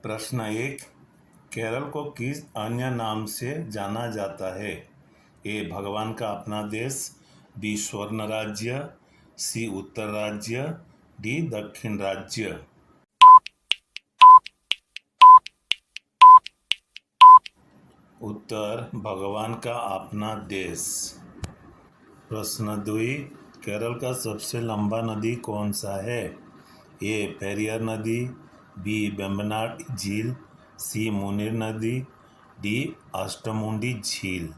प्रश्न 1। केरल को किस अन्य नाम से जाना जाता है? ए भगवान का अपना देश, बी स्वर्ण राज्य, सी उत्तर राज्य, डी दक्षिण राज्य। उत्तर भगवान का अपना देश। प्रश्न 2। केरल का सबसे लंबा नदी कौन सा है? ए पेरियार नदी, बी वेम्बनाड झील, सी मुनीर नदी, डी अष्टमुंडी झील।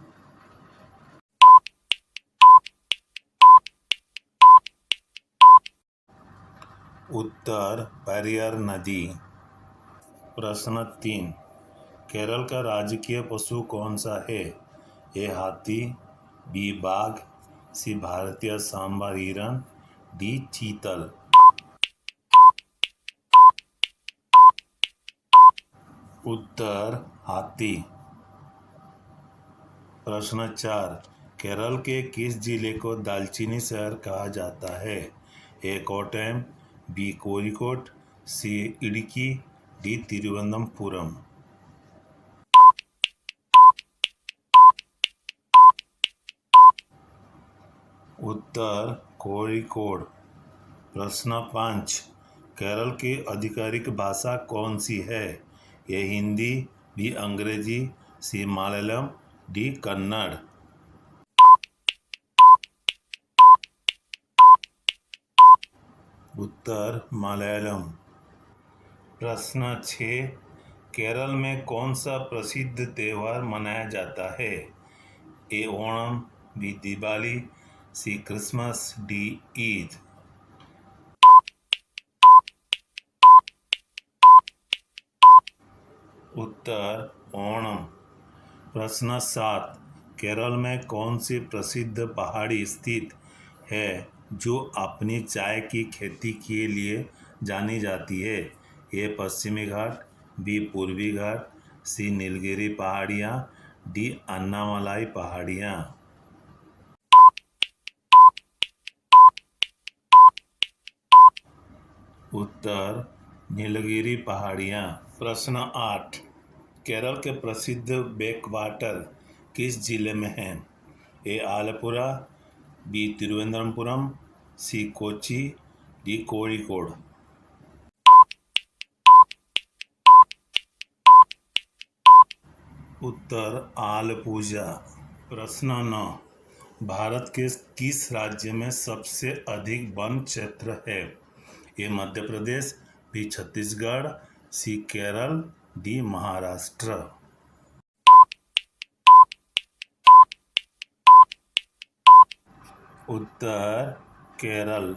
उत्तर पेरियार नदी। प्रश्न 3। केरल का राजकीय पशु कौन सा है? ए हाथी, बी बाघ, सी भारतीय सांबर हिरण, डी चीतल। उत्तर हाथी। प्रश्न 4। केरल के किस जिले को दालचीनी शहर कहा जाता है? ए कोट्टयम, बी कोझिकोड, सी इडुक्की, डी तिरुवनंतपुरम। उत्तर कोझिकोड। प्रश्न 5। केरल की आधिकारिक भाषा कौन सी है? ए हिंदी, बी अंग्रेजी, सी मलयालम, डी कन्नड़। उत्तर मलयालम। प्रश्न 6। केरल में कौन सा प्रसिद्ध त्यौहार मनाया जाता है? ए ओणम, बी दिवाली, सी क्रिसमस, डी ईद। उत्तर ओणम। प्रश्न 7। केरल में कौन सी प्रसिद्ध पहाड़ी स्थित है जो अपनी चाय की खेती के लिए जानी जाती है? ए पश्चिमी घाट, बी पूर्वी घाट, सी नीलगिरी पहाड़ियाँ, डी अन्नामलाई पहाड़ियाँ। उत्तर नीलगिरी पहाड़ियाँ। प्रश्न 8। केरल के प्रसिद्ध बैकवाटर किस जिले में हैं? ए आलपुरा, बी तिरुवनंतपुरम, सी कोच्चि, डी कोझिकोड। उत्तर आलपुझा। प्रश्न 9। भारत के किस राज्य में सबसे अधिक वन क्षेत्र है? ए मध्य प्रदेश, बी छत्तीसगढ़, सी केरल, डी महाराष्ट्र। उत्तर केरल।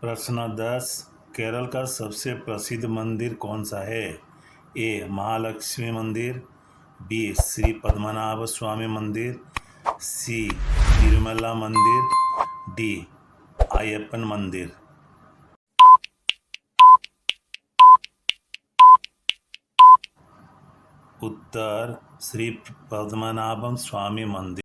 प्रश्न 10। केरल का सबसे प्रसिद्ध मंदिर कौन सा है? ए महालक्ष्मी मंदिर, बी श्री पद्मनाभ स्वामी मंदिर, सी तिरुमला मंदिर, डी अय्यप्पन मंदिर। उत्तर श्री पद्मनाभम स्वामी मंदिर।